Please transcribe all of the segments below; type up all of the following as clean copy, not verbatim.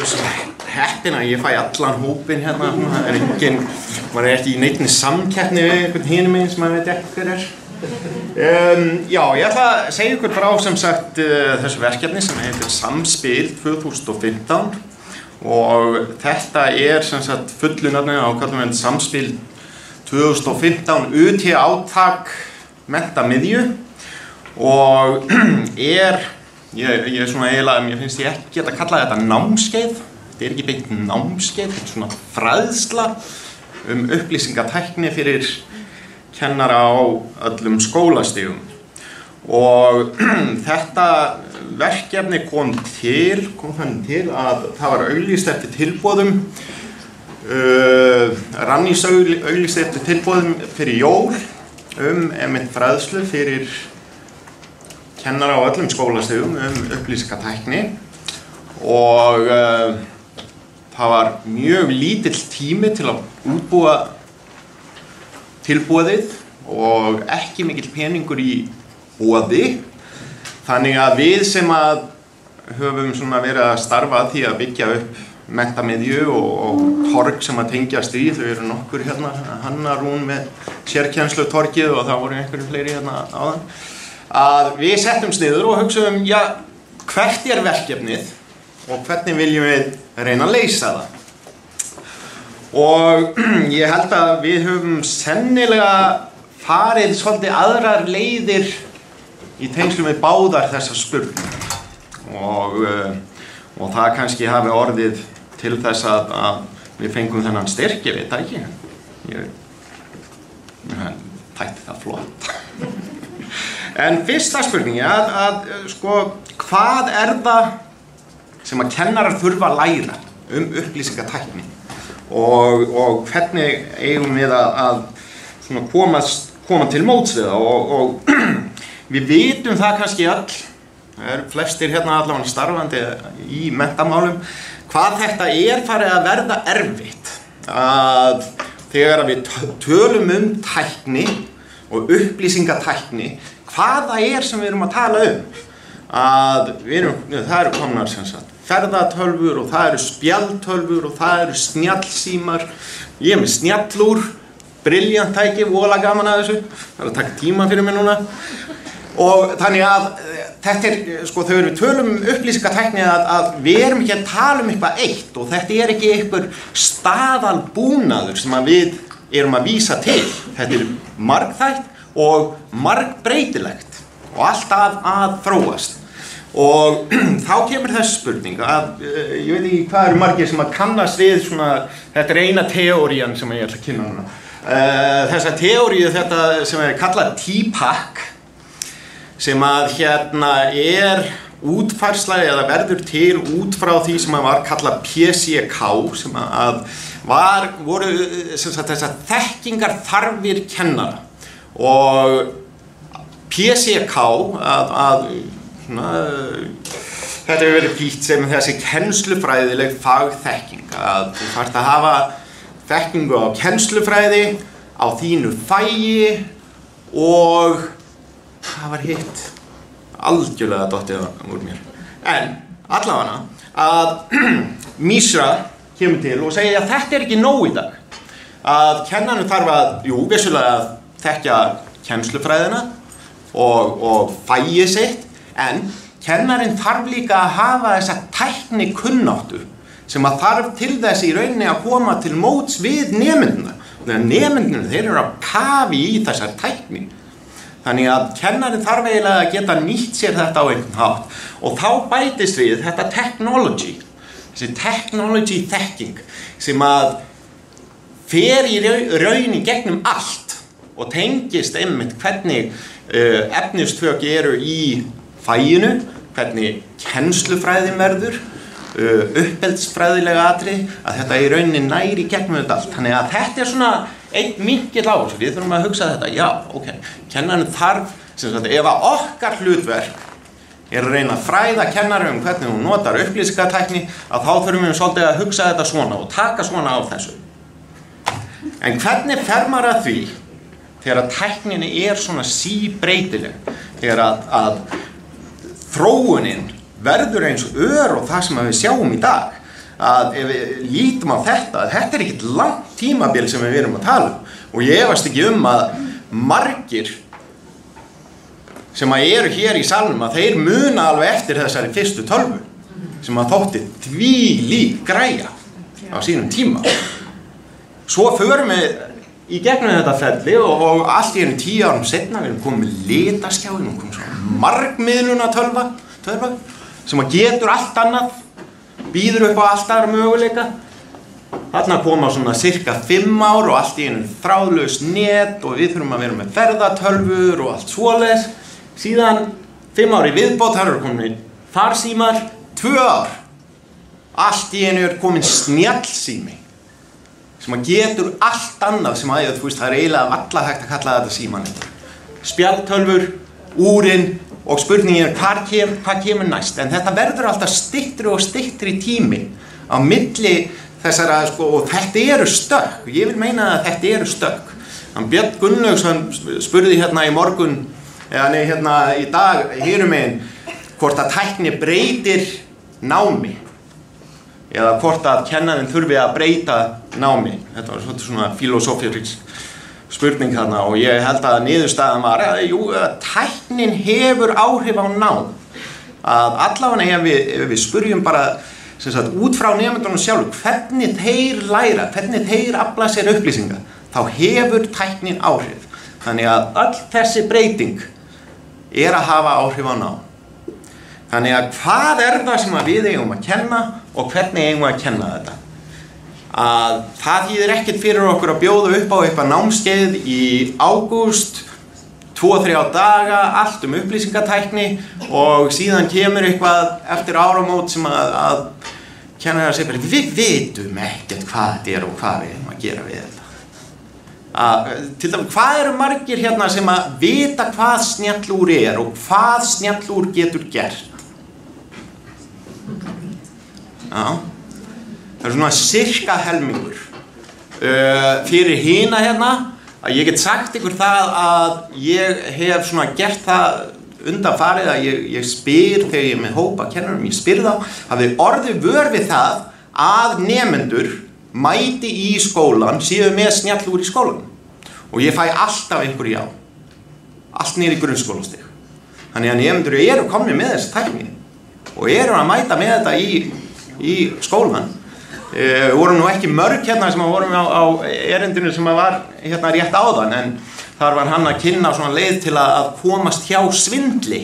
er svo heppinn að ég fæ allan hópinn hérna, maður ekki í neinni samkeppni við einhvern hinum einn sem maður veit ekki hver Já, ég ætla að segja ykkur frá sem sagt þessu verkefni sem heitir Samspil 2015 og þetta sem sagt fullu nafni á kallum við Samspil 2015 UT átak menntamiðju og ég svona eiginlega, mér finnst ég ekki geta kallað þetta námskeið. Þetta ekki beint námskeið, þetta svona fræðsla upplýsingatækni fyrir kennara á öllum skólastigum. Og þetta verkefni kom þannig til að það var auglýst eftir tilboðum, Rannís auglýst eftir tilboðum fyrir jól einmitt fræðslu fyrir kennara á öllum skólastigum upplýsingatækni og það var mjög lítill tími til að útbúa tilboðið og ekki mikill peningur í boði. Þannig að við sem að höfum svona verið að starfa að því að byggja upp menntamiðju og torg sem að tengjast í, þau eru nokkur hérna, Hanna Rún með sérkennslutorgið og það voru einhverju fleiri hérna áðan, að við settumst niður og hugsaðum, já, hvert verkefnið og hvernig viljum við reyna að leysa það. Og ég held að við höfum sennilega farið svolítið aðrar leiðir í tengslum við báðar þessar spurningar og það kannski hafi orðið til þess að við fengum þennan styrk, ég veit það ekki. Ég tætti það flott. En fyrsta spurning sko, hvað það sem að kennarar þurfa að læra upplýsingatækni og hvernig eigum við að svona koma til móts við það og við vitum það kannski öll, það eru flestir hérna allavega starfandi í menntamálum, hvað þetta farið að verða erfitt að þegar við tölum tækni og upplýsingatækni, hvað það sem við erum að tala að það eru komnar sem sagt ferðatölvur og það eru spjaldtölvur og það eru snjallsímar, ég með snjallúr, brilljant tæki, voðalega gaman að þessu, það að taka tíma fyrir mig núna og þannig að þetta sko þegar við tölum upplýsingatækni að við erum ekki að tala eitthvað eitt og þetta ekki einhver staðalbúnaður sem að við erum að vísa til, þetta margþætt og margbreytilegt og alltaf að þróast. Og þá kemur þessi spurning að ég veit ekki hvað eru margir sem að kannast við svona, þetta eina teórían sem ég ætla að kynna núna. Þessa teóríu þetta sem kallað TPACK sem að hérna útfærsla eða verður til út frá því sem að var kallað PCK sem að voru sem sagt þessar þekkingar þarfir kennara og PCK þetta hefur verið þýtt sem þessi kennslufræðileg fagþekking að þú þarft að hafa þekkingu á kennslufræði á þínu fagi og það var hitt algjörlega dottið úr mér en allavega að Mísra kemur til og segir að þetta ekki nóg í dag að kennarinn þarf að vissulega að þekkja kennslufræðina og fagið sitt en kennarinn þarf líka að hafa þessa tæknikunnáttu sem að þarf til þess í rauninni að koma til móts við nemendurna. Nemendurna þeir eru að kafi í þessar tækni. Þannig að kennarinn þarf eiginlega að geta nýtt sér þetta á einhvern hátt og þá bætist við þetta technology, þessi technology þekking sem að fer í raun í gegnum allt og tengist einmitt hvernig efnistök eru í faginu, hvernig kennslufræðin verður, uppeldsfræðilega atriði, að þetta í rauninni næri gegnum þetta allt. Þannig að þetta svona einn vinkill á þessu, við þurfum að hugsa þetta, já, ok, kennarinn þarf, sem sagt, ef að okkar hlutverk að reyna að fræða kennari hvernig hún notar upplýsingatækni, að þá þurfum við svolítið að hugsa þetta svona og taka svona á þessu. En hvernig fer maður að því, þegar að tækninni svona síbreytileg, þegar að þróunin verður eins ör og það sem við sjáum í dag að ef við lítum á þetta ekkert langt tímabil sem við erum að tala og ég efast ekki að margir sem eru hér í salnum að þeir muna alveg eftir þessari fyrstu tölvu sem að þótti þvílík græja á sínum tíma. Svo förum við í gegnum þetta ferli og allt í einu 10 árum seinna við erum komið með litaskjá, við erum komið svona margmiðluna tölva sem að getur allt annað, býður upp á allt aðra möguleika. Þarna koma svona cirka 5 ár og allt í einu þráðlaust net og við þurfum að vera með ferðatölvur og allt svoleiðis. Síðan 5 ár í viðbót, þar eru komin farsímar, 2 ár. Allt í einu komin snjallsími sem að getur allt annað sem að þú veist, það eiginlega varla hægt að kalla þetta símann. Spjaldtölvur, úrin og spurningin hvað kemur næst. En þetta verður alltaf styttri og styttri tími á milli þessara, og þetta eru stökk. Ég vil meina að þetta eru stökk. Björn Gunnlaugsson spurði hérna í morgun, hérna í dag, hérum megin, hvort að tækni breytir námi. Eða hvort að kennarinn þurfi að breyta námi. Þetta var svona filosófísk spurning þarna og ég held að niðurstaðan var að tæknin hefur áhrif á nám. Að allavega ef við spurjum bara út frá nemendunum sjálf, hvernig þeir læra, hvernig þeir afla sér upplýsingar, þá hefur tæknin áhrif. Þannig að öll þessi breyting að hafa áhrif á nám. Þannig að hvað það sem við eigum að kenna og hvernig eigum að kenna þetta? Að það þýðir ekkert fyrir okkur að bjóða upp á eitthvað námskeið í ágúst, 2-3 daga, allt upplýsingatækni og síðan kemur eitthvað eftir áramót sem að kennarar segja bara, við vitum ekkert hvað þetta og hvað við eigum að gera við þetta. Til dæmis, hvað eru margir hérna sem að vita hvað snjallúr og hvað snjallúr getur gert? Já, það svona cirka helmingur. Fyrir hina hérna, að ég get sagt ykkur það að ég hef svona gert það undanfarið að ég spyr þegar ég með hópa kennurum, ég spyr þá að við orðið vör við það að nemendur mæti í skólan séu með snjallúr í skólan. Og ég fæ alltaf einhver já. Allt niður í grunnskólastig. Þannig að nemendur eru komnir með þessi tækni og eru að mæta með þetta í skólan. Við vorum nú ekki mörg hérna sem vorum á erindinu sem var hérna rétt áðan, en þar var hann að kynna svona leið til að komast hjá svindli,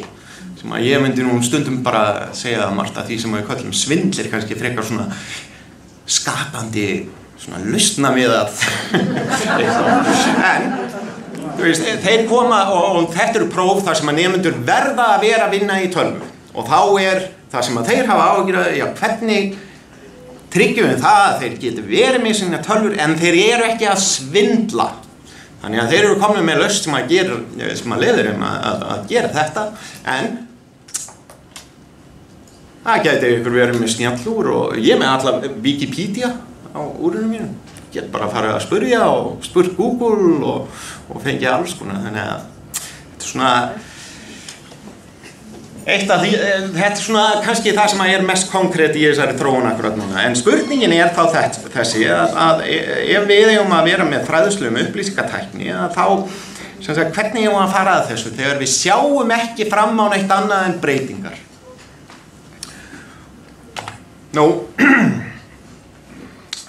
sem að ég myndi nú stundum bara segja að margt af því sem við köllum svindlir kannski frekar svona skapandi, svona lausnamiðað. En þú veist, þeir koma og þetta eru próf þar sem að nemendur verða að vera að vinna í tölvu og þá það sem að þeir hafa áhyggjur af, hvernig tryggjum við það að þeir geti verið með sína tölvur en þeir eru ekki að svindla. Þannig að þeir eru komnir með lausn sem að leyfir að gera þetta, en það gæti ykkur verið með snjallúr og ég með alla Wikipedia á úrunum mínum. Get bara farið að spurja og spurt Google og fengið alls konar. Þannig að þetta svona þetta svona kannski það sem er mest konkrét í þessari þróun akkurat núna. En spurningin þá þessi að ef við eigum að vera með fræðslu upplýsingatækni, þá hvernig eigum að fara að þessu þegar við sjáum ekki fram á neitt annað en breytingar? Nú,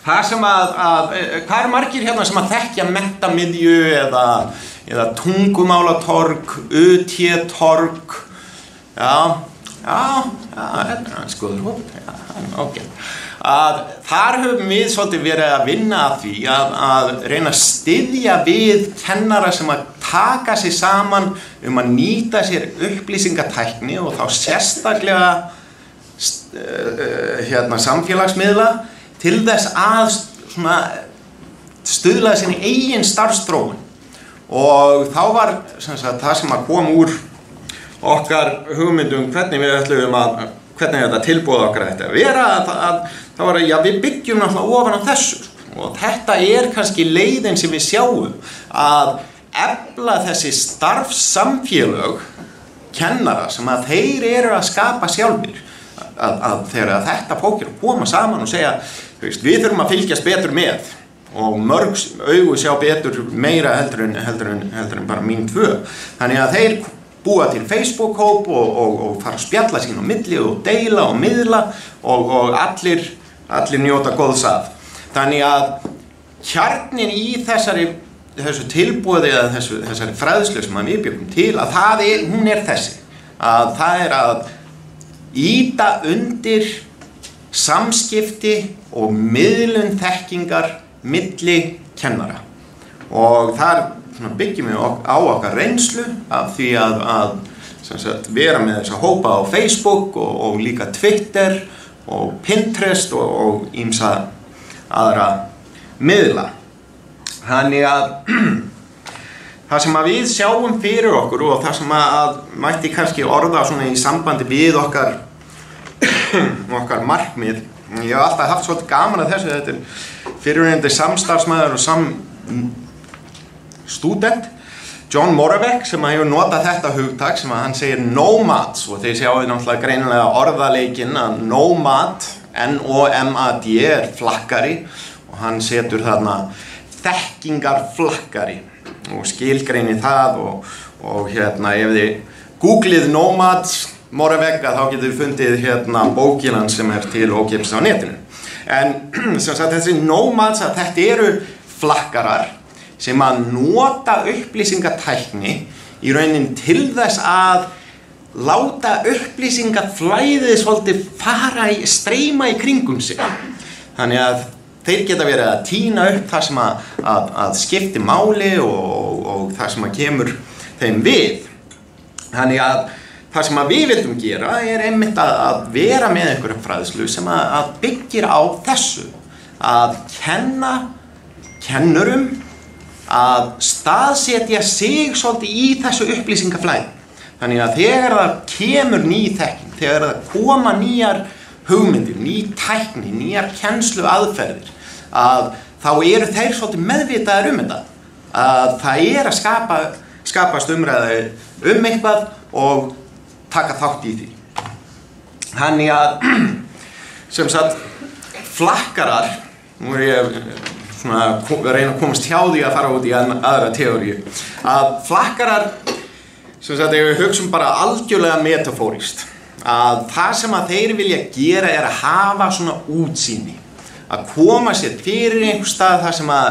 það sem hvað eru margir hérna sem að þekkja menntamiðju eða tungumálatorg, UT-torg? Þetta er skoður hóp, ok. Þar höfum við svolítið verið að vinna að því að reyna að styðja við kennara sem að taka sig saman að nýta sér upplýsingatækni og þá sérstaklega samfélagsmiðla til þess að stuðla sinni eigin starfsþróun. Og þá var það sem að kom úr okkar hugmyndum hvernig við ætlum hvernig þetta tilboð okkar ætti að vera, það var að við byggjum náttúrulega ofan á þessu og þetta kannski leiðin sem við sjáum að efla þessi starfssamfélög kennara sem að þeir eru að skapa sjálfir. að þegar þetta fólk að koma saman og segja, við þurfum að fylgjast betur með og mörg augu sjá betur meira heldur en bara mín tvö. Þannig að þeir búa til Facebook-hóp og fara að spjalla sín á milli og deila og miðla og allir njóta góðs af. Þannig að kjarnin í þessu tilboði eða þessari fræðslu sem við bjögum til að hún þessi, að það að ýta undir samskipti og miðlun þekkingar milli kennara. Og þar byggjum við á okkar reynslu af því að vera með þessa hópa á Facebook og líka Twitter og Pinterest og ýmsa aðra miðla. Þannig að það sem við sjáum fyrir okkur og það sem mætti kannski orða svona í sambandi við okkar markmið. Ég hef alltaf haft svolítið gaman að þessu, þetta fyrirrennandi samstarfsmaður og stúdent John Moravec sem hefur notað þetta hugtak sem hann segir nomads og þeir sjáu náttúrulega greinilega orðaleikinn að nomad, N-O-M-A-D flakkari og hann setur þarna þekkingarflakkari og skilgreinir það og ef þið googlið nomads Moravec þá getur þið fundið bókina sem til ókeypis á netinu. En þessi nomads þetta eru flakkarar sem að nota upplýsingatækni í raunin til þess að láta upplýsingaflæðið svolítið streyma í kringum sig. Þannig að þeir geta verið að tína upp það sem að skipti máli og það sem að kemur þeim við. Þannig að það sem við vildum gera einmitt að vera með einhverja fræðslu sem að byggir á þessu. Að kenna kennurum að staðsetja sig svolítið í þessu upplýsingaflæði. Þannig að þegar það kemur ný þekking, þegar það koma nýjar hugmyndir, ný tækni, nýjar kennsluaðferðir, að þá eru þeir svolítið meðvitaðir þetta. Að það að skapast umræða eitthvað og taka þátt í því. Þannig að flakkarar, nú ég reyna að komast hjá því að fara út í aðra teóríu, að flakkarar ef við hugsum bara algjörlega metafórist, að það sem að þeir vilja gera að hafa svona útsýni, að koma sér fyrir einhver stað þar sem að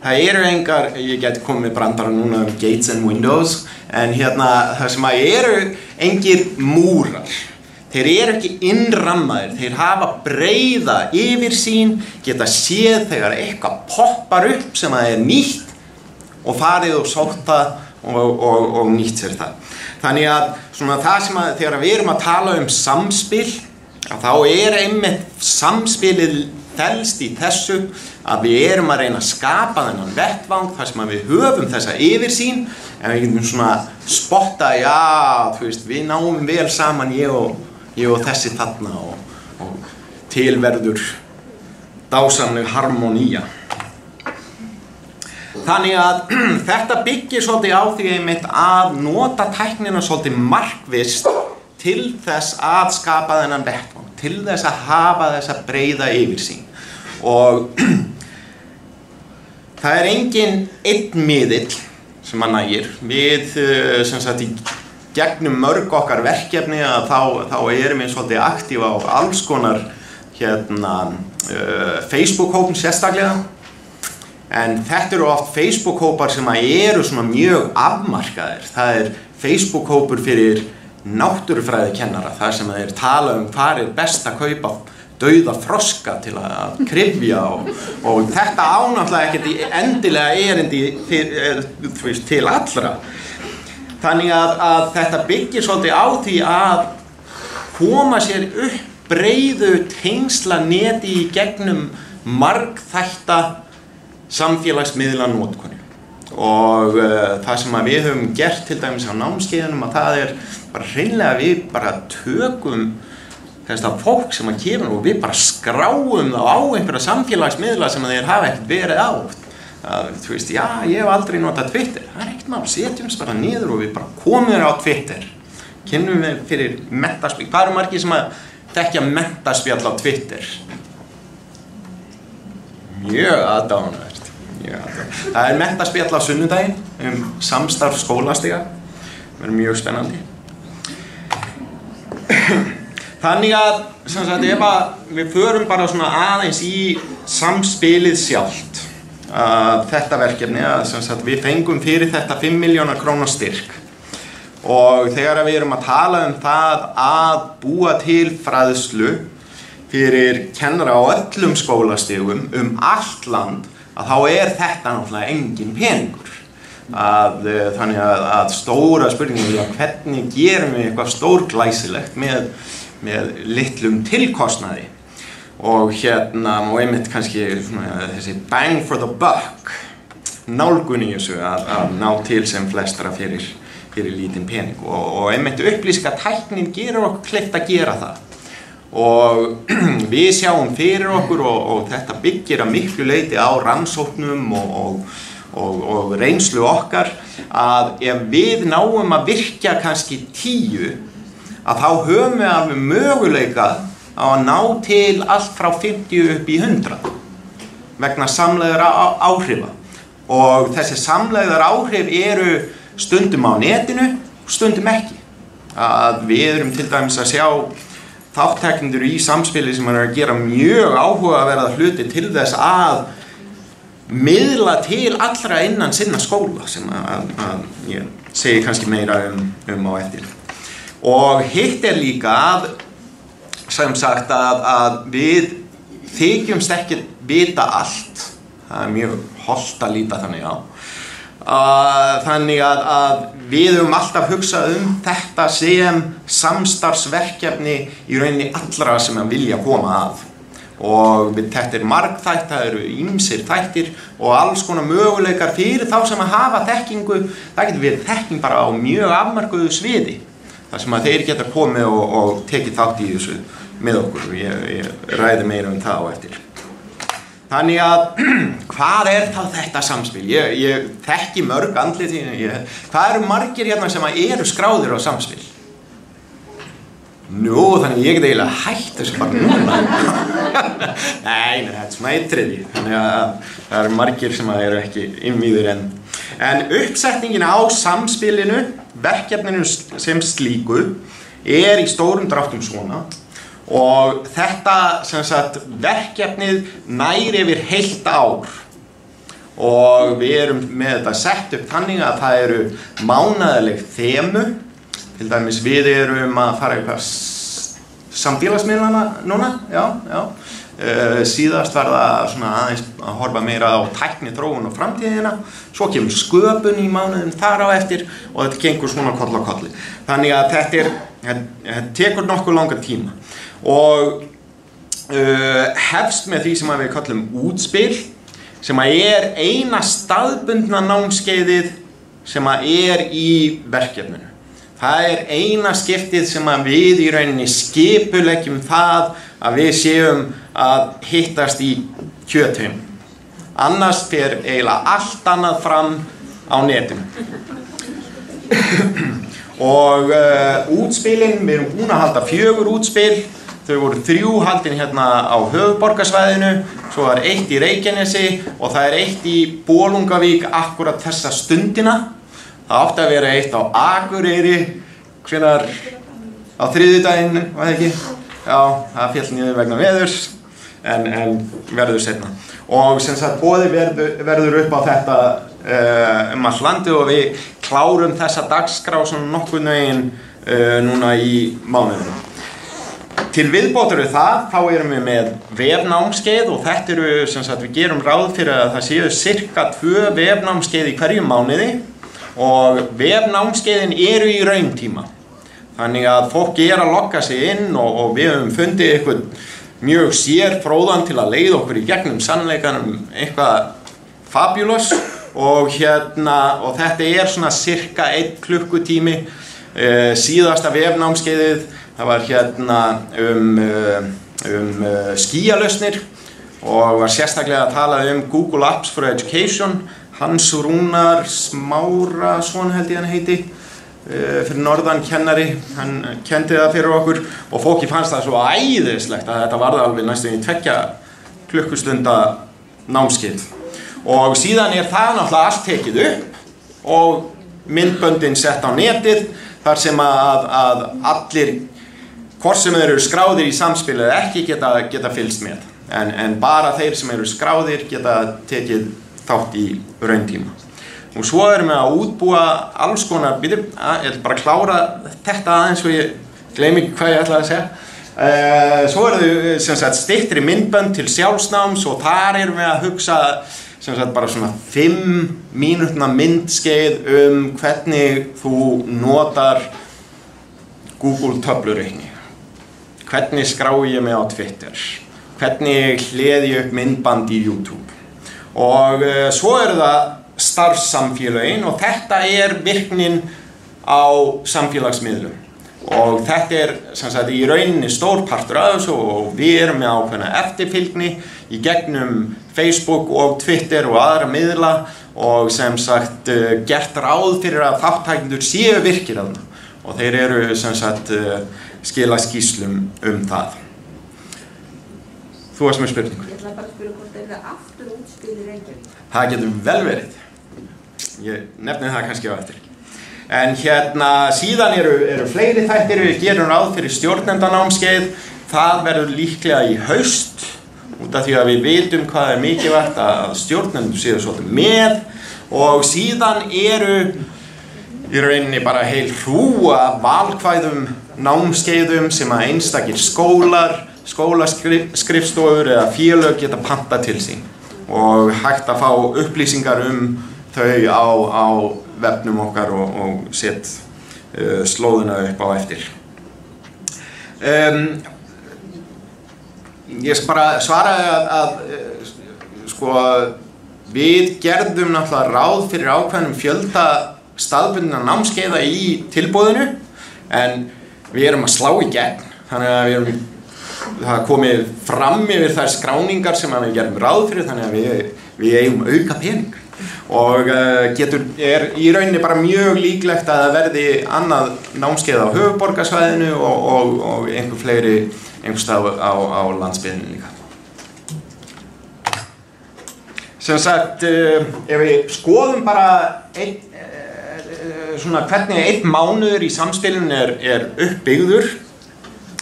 það eru engar, ég geti komið með brandara núna gates and windows, en það sem að eru engir múrar. Þeir eru ekki innrammaðir, þeir hafa breiða yfirsýn, geta séð þegar eitthvað poppar upp sem að nýtt og farið og sótt það og nýtt sér það. Þannig að það sem að þegar við erum að tala samspil, þá einmitt samspilið felst í þessu að við erum að reyna að skapa þennan vettvang þar sem að við höfum þessa yfirsýn en við getum spotta, við náum vel saman ég og þessi þarna og tilverður dásamleg harmonía. Þannig að þetta byggir svolítið á því einmitt að nota tæknina svolítið markvisst til þess að skapa þennan vettvang, til þess að hafa þessa breiða yfirsýn. Og það engin einn miðill sem að nægir. Við í gegnum mörg okkar verkefni að þá erum við svolítið aktífa á alls konar Facebook-hópum sérstaklega. En þetta eru oft Facebook-hópar sem eru svona mjög afmarkaðir. Það Facebook-hópur fyrir náttúrufræðikennara, þar sem þeir tala hvar best að kaupa dauða froska til að kryfja og þetta náttúrulega ekkert endilega erindi til allra. Þannig að þetta byggir svolítið á því að koma sér upp breiðu tengslaneti í gegnum margþætta samfélagsmiðla notkun. Og það sem við höfum gert til dæmis á námskeiðunum að það bara hreinlega við bara tökum þess að fólk sem kemur og við bara skráum þá á einhverja samfélagsmiðla sem þeir hafa ekkert verið á. Ég hef aldrei notað Twitter, það ekkert mál, setjumst bara niður og við bara komum á Twitter. Kynnum við fyrir metaspík, hvað margir sem þekkja menntaspjall á Twitter? Mjög aðdáunarvert. Það menntaspjall á sunnudaginn samstarf skólastiga. Það mjög spennandi. Þannig að, sem sagt, ef við förum bara svona aðeins í samspilið sjálft, þetta verkefni, sem sagt, við fengum fyrir þetta 5 milljóna króna styrk. Og þegar við erum að tala það að búa til fræðslu fyrir kennara á öllum skólastigum allt land, að þá þetta náttúrulega engin peningur. Þannig að stóra spurningin er hvernig gerum við eitthvað stórglæsilegt með litlum tilkostnaði. Og og einmitt kannski þessi bang for the buck nálgun í þessu að ná til sem flestra fyrir lítinn pening. Og einmitt upplýsingatæknin gerur okkur kleift að gera það. Og við sjáum fyrir okkur og þetta byggir að miklu leyti á rannsóknum og reynslu okkar að ef við náum að virkja kannski 10 að þá höfum við alveg möguleika á að ná til allt frá 50 upp í 100 vegna samlegðara áhrifa. Og þessi samlegðara áhrif eru stundum á netinu og stundum ekki. Að við erum til dæmis að sjá þátttakendur í samspili sem að gera mjög áhugaverða hluti til þess að miðla til allra innan sinna skóla sem að ég segi kannski meira á eftir. Og hitt líka að, sem sagt, að við þykjumst ekki vita allt. Það mjög hollt að líta þannig á. Þannig að við höfum alltaf hugsað þetta sem samstarfsverkefni í rauninni allra sem að vilja koma að. Og þetta margþætt, það eru ýmsir þættir og alls konar möguleikar fyrir þá sem að hafa þekkingu. Það getur verið þekking bara á mjög afmörkuðu sviði. þar sem að þeir geta komið og tekið þátt í þessu með okkur og ég ræði meira það á eftir. Þannig að, hvað þá þetta samspil? Ég þekki mörg andlit, hvað eru margir hérna sem eru skráðir á samspil? Nú, þannig ég get eiginlega hætt þessu bara núna. Nei, þetta svona eitriði, þannig að það eru margir sem eru ekki innvíður enn. En uppsetningin á samspilinu, verkefninu sem slíku, í stórum dráttum svona. Og þetta sem sagt, verkefnið nær yfir heilt ár. Og við erum með þetta sett upp þannig að það eru mánaðarleg þemu. Til dæmis við erum að fara eitthvað samfélagsmiðlana núna, síðast var það svona aðeins að horfa meira á tækni, þróun og framtíðina. Svo kemur sköpun í mánuðum þar á eftir og þetta gengur svona koll á kolli. Þannig að þetta tekur nokkuð langan tíma. Og hefst með því sem við kallum útspil, sem eina staðbundna námskeiðið sem í verkefninu. Það eina skiptið sem við í rauninni skipuleggjum það að við séum að hittast í kjöthaun. Annars fer eiginlega allt annað fram á netinu. Og útspilin, við erum búin að halda 4 útspil. Þau voru 3 haldin hérna á höfuðborgarsvæðinu, svo var 1 í Reykjanesi og það 1 í Bolungarvík akkurat þessa stundina. Það átti að vera 1 á Akureyri, hvenær á þriðjudaginn, var það ekki? Já, það féll niður vegna veðurs, en verður seinna. Og sem sagt, boðið verður upp á þetta allt landið og við klárum þessa dagskrá svona nokkurn veginn núna í mánuðinum. Til viðbótar við það, þá erum við með vefnámskeið og þetta sem sagt, við gerum ráð fyrir að það séu cirka 2 vefnámskeið í hverjum mánuði og vefnámskeiðin eru í rauntíma. Þannig að fólk að logga sig inn og við höfum fundið eitthvað mjög sérfróðan til að leiða okkur í gegnum sannleikanum eitthvað fabulous og þetta svona cirka 1 klukkutími. Síðasta vefnámskeiðið það var skíalausnir og var sérstaklega að tala Google Apps for Education. Hans Rúnar Smárason held ég hann heiti. fyrir norðan kennari, hann kendi það fyrir okkur og fólki fannst það svo æðislegt að þetta varði alveg næstum í 2 klukkustunda námskeið. Og síðan það náttúrulega allt tekið upp og myndböndin sett á netið þar sem að allir, hvort sem þeir eru skráðir í samspil eða ekki, geta fylgst með. En bara þeir sem eru skráðir geta tekið þátt í rauntíma. Og svo erum við að útbúa alls konar, ég ætla bara að klára þetta aðeins og ég gleymi ekki hvað ég ætlaði að segja. Svo eru þau styttri myndbönd til sjálfsnáms og þar erum við að hugsa bara svona 5 mínútna myndskeið hvernig þú notar Google töflureikni. Hvernig skrái ég mig á Twitter. Hvernig hleði ég upp myndband í YouTube. Og svo eru það starfssamfélögin og þetta virknin á samfélagsmiðlum. Og þetta í rauninni stór partur af þessu og við erum með ákveðna eftirfylgni í gegnum Facebook og Twitter og aðra miðla og gert ráð fyrir að þáttækendur séu virkir þarna og þeir eru skila skýrslum það. Þú varst með spurningu. Ég ætla bara að spyrja hvort það aftur útspil í Reykjavík. Það getur vel verið. Ég nefni það kannski á eftir. En síðan eru fleiri þættir, við gerum ráð fyrir stjórnendanámskeið. Það verður líklega í haust, út af því að við vitum hvað mikilvægt að stjórnendur séu svolítið með. Og síðan eru í rauninni bara heil hrú af valkvæðum námskeiðum sem að einstakir skólaskrifstofur eða félög geta pantað til sín og hægt að fá upplýsingar þau á vefnum okkar og sett slóðuna upp á eftir. Ég skal bara svara að við gerðum náttúrulega ráð fyrir ákveðnum fjölda staðbundinna námskeiða í tilboðinu en við erum að slá í gegn, þannig að það komið fram yfir þær skráningar sem við gerum ráð fyrir, þannig að við eigum auka pening og í rauninni bara mjög líklegt að það verði annað námskeið á höfuðborgarsvæðinu og einhver fleiri einhvers staðar á landsbyggðinni líka. Sem sagt, ef við skoðum bara hvernig 1 mánuður í samspilinu uppbyggður,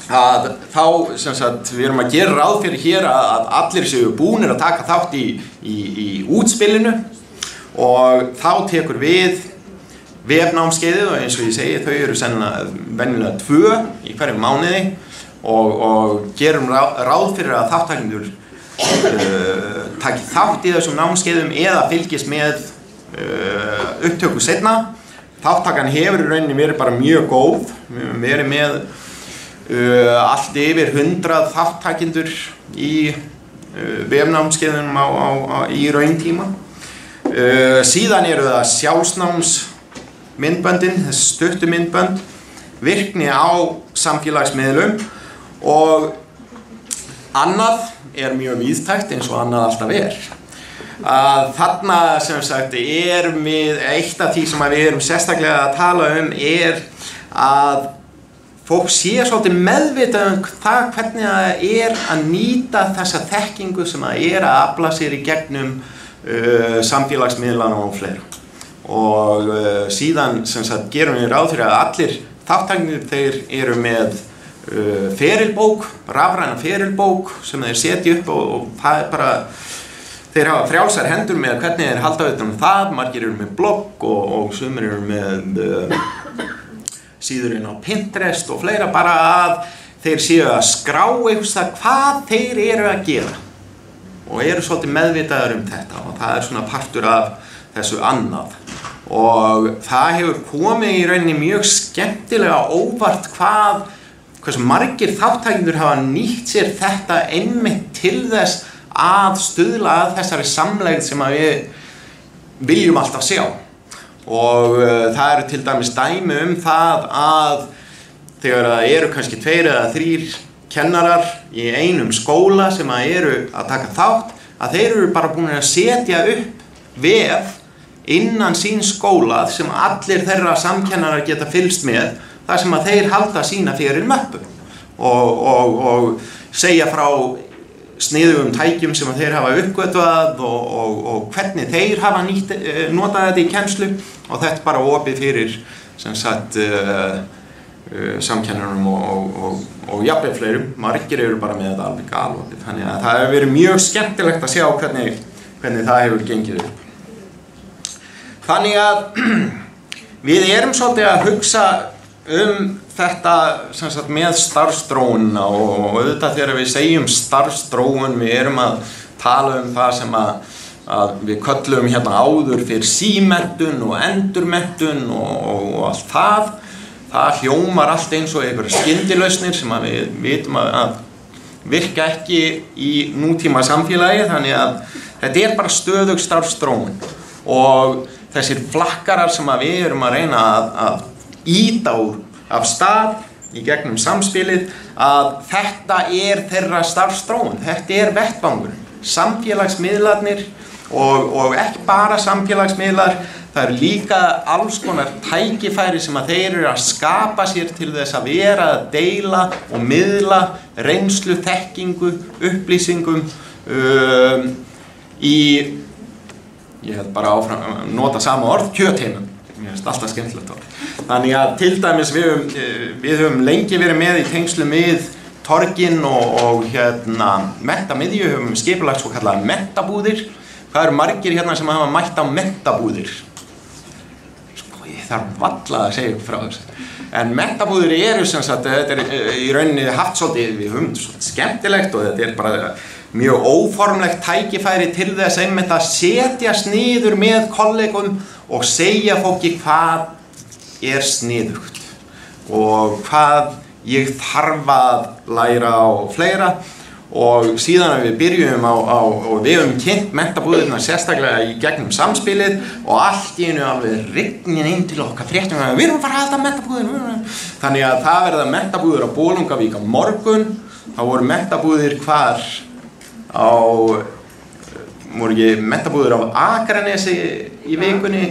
að þá við erum að gera ráð fyrir hér að allir séu búnir að taka þátt í útspilinu og þá tekur við vefnámskeiðið og eins og ég segi þau eru sennilega venjulega 2 í hverjum mánuði og gerum ráð fyrir að þáttakendur taki þátt í þessum námskeiðum eða fylgist með upptöku seinna. Þáttakan hefur í rauninni verið bara mjög góð, við höfum verið með allt yfir 100 þáttakendur í vefnámskeiðunum í rauntíma. Síðan eru það sjálfsnámsmyndböndin, þessi stuttu myndbönd, virkni á samfélagsmiðlum og annað mjög víðtækt eins og annað alltaf Þarna við eitt af því sem við erum sérstaklega að tala að fólk sé svolítið meðvitað það hvernig það að nýta þessa þekkingu sem að afla sér í gegnum samfélagsmiðlana og fleira. Og síðan gerum við ráð fyrir að allir þátttakendur þeir eru með ferilbók, rafræna ferilbók sem þeir setja upp og það bara þeir hafa frjálsar hendur með hvernig þeir halda utan það, margir eru með blogg og sumir eru með síðurinn á Pinterest og fleira, bara að þeir séu að skrá eitthvað hvað þeir eru að gera og eru svolítið meðvitaður þetta og það svona partur af þessu annað og það hefur komið í rauninni mjög skemmtilega óvart hversu margir þáttakendur hafa nýtt sér þetta einmitt til þess að stuðla að þessari samlegð sem að við viljum alltaf sjá og það eru til dæmis dæmi það að þegar það eru kannski 2 eða 3 kennarar í einum skóla sem að eru að taka þátt að þeir eru bara búin að setja upp vef innan síns skóla sem allir þeirra samkennarar geta fylgst með, þar sem að þeir halda sína fyrir möppu og segja frá sniðugum tækjum sem að þeir hafa uppgötvað og hvernig þeir hafa notað þetta í kennslu, og þetta bara opið fyrir sem sagt samkennarum og jafnvel fleirum. Margir eru bara með þetta alveg galopið, þannig að það hefur verið mjög skemmtilegt að sjá hvernig það hefur gengið upp. Þannig að við erum svolítið að hugsa þetta sem sagt með starfsþróunina, og auðvitað þegar við segjum starfsþróun, við erum að tala það sem að við köllum hérna áður fyrir símenntun og endurmenntun og allt það hljómar allt eins og einhverjar skyndilausnir sem að við vitum að virka ekki í nútíma samfélagi, þannig að þetta bara stöðug starfsþróun, og þessir flakkarar sem að við erum að reyna að ýta af stað í gegnum samspilið, að þetta þeirra starfsþróun, þetta vettvangur, samfélagsmiðlarnir og ekki bara samfélagsmiðlar, það líka alls konar tækifæri sem að þeir eru að skapa sér til þess að vera að deila og miðla reynslu, þekkingu, upplýsingum ég held bara áfram að nota sama orð, kjötheimum. Mér finnst alltaf skemmtilegt orð. Þannig að til dæmis við höfum lengi verið með í tengslum við torgin og menntamiðju, höfum skipulagt svo kallaðar mentabúðir. Það eru margir hérna sem hafa mætt á mentabúðir. Sko, ég þarf varla að segja ykkur frá þessu. En mentabúðir eru sem sagt, þetta í rauninni haft svolítið, við höfum svolítið skemmtilegt, og þetta bara mjög óformlegt tækifæri til þess einmitt að setjast niður með kollegum og segja fólki hvað sniðugt og hvað ég þarf að læra og fleira. Og síðan að við byrjum og við höfum kynnt mentabúðirna sérstaklega í gegnum samspilið, og allt í einu alveg rignir inn til okkar fréttum að við erum að fara að halda mentabúðir. Þannig að það verða mentabúðir á Bolungarvík á morgun, þá voru mentabúðir hvar voru ekki mentabúðir á Akranesi í vikunni?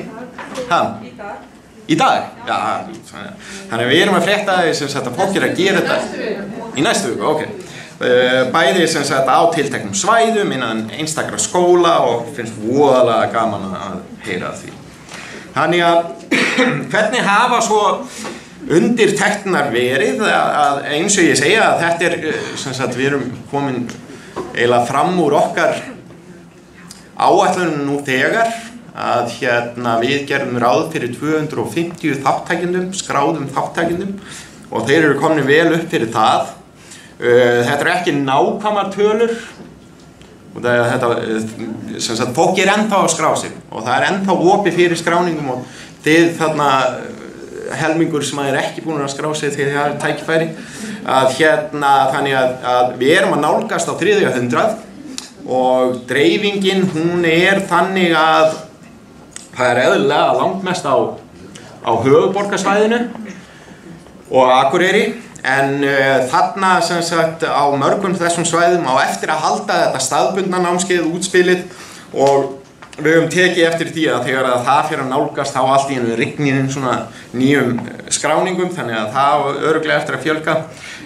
Í dag? Já, þannig að við erum að frétta þess að fólk að gera þetta í næstu viku, ok. Bæði sem sagt á tilteknum svæðum innan einstakra skóla, og finnst voðalega gaman að heyra því. Þannig að hvernig hafa svo undirtektirnar verið, að eins og ég segja að þetta sem sagt við erum komin eiginlega fram úr okkar áætlunum nú þegar, að við gerðum ráð fyrir 250 þátttakendum, skráðum þátttakendum, og þeir eru komin vel upp fyrir það. Þetta ekki nákvæmar tölur, og þetta sem sagt fólk ennþá að skrá sig, og það ennþá opið fyrir skráningum, og þið þarna helmingur sem ekki búin að skrá sig því það tækifæri, að þannig að við erum að nálgast á 300, og dreifingin hún þannig að það eðlilega langmest á höfuðborgarsvæðinu og Akureyri. En þarna sem sagt á mörgum þessum svæðum á eftir að halda þetta staðbundna námskeið útspilið, og við höfum tekið eftir því að þegar það fyrir að nálgast þá allt í einu rignir inn svona nýjum skráningum, þannig að það örugglega eftir að fjölga.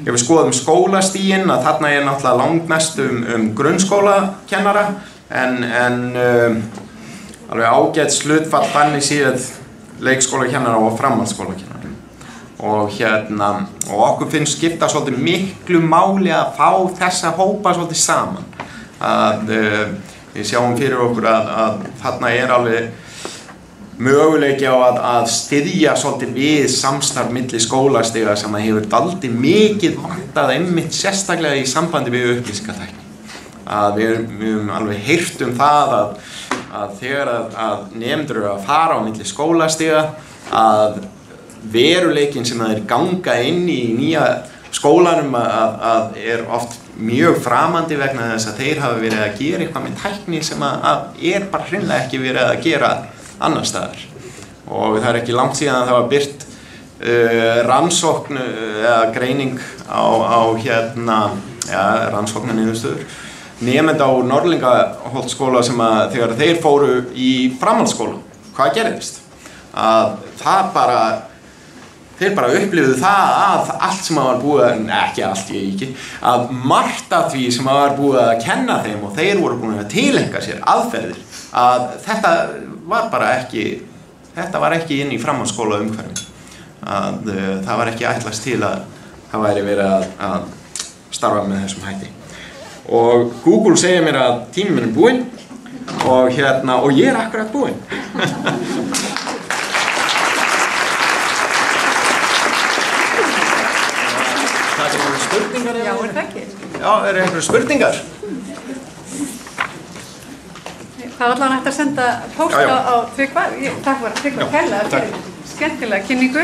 Ef við skoðum skólastiginn, að þarna náttúrulega langmest grunnskólakennara, en alveg ágætt hlutfall þannig séð leikskólakennara og framhaldsskólakennara. Og okkur finnst skipta svolítið miklu máli að fá þessa hópa svolítið saman. Við sjáum fyrir okkur að þarna alveg möguleiki á að styðja svolítið við samstarf milli skólastiga sem hefur dálítið mikið vantað einmitt sérstaklega í sambandi við upplýsingatækni. Við höfum alveg heyrt það að þegar að nemendur eru að fara á milli skólastiga, að veruleikin sem þeir ganga inn í nýja skólanum að oft mjög framandi vegna þess að þeir hafa verið að gera eitthvað með tækni sem að bara hreinlega ekki verið að gera annar staðar. Og það ekki langt síðan að það var birt rannsókn eða greining á rannsóknarniðurstöður nemenda á Norðlingaholtsskóla sem að þegar þeir fóru í framhaldsskóla hvað gerðist? Að það bara, þeir bara upplifðu það að allt sem var búið, ekki allt, að margt af því sem var búið að kenna þeim og þeir voru búin að tileinka sér aðferðir, að þetta var bara ekki, þetta var ekki inn í framhaldsskóla umhverfi. Að það var ekki ætlast til að það væri verið að starfa með þessum hætti. Og Google segir mér að tíminn minn búinn og ég akkurat búinn. Það einhverjum spurningar? Já, það ekki? Já, einhverjum spurningar? Það var allavega hægt að senda póst á Tryggva. Takk fyrir kærlega fyrir skemmtilega kynningu.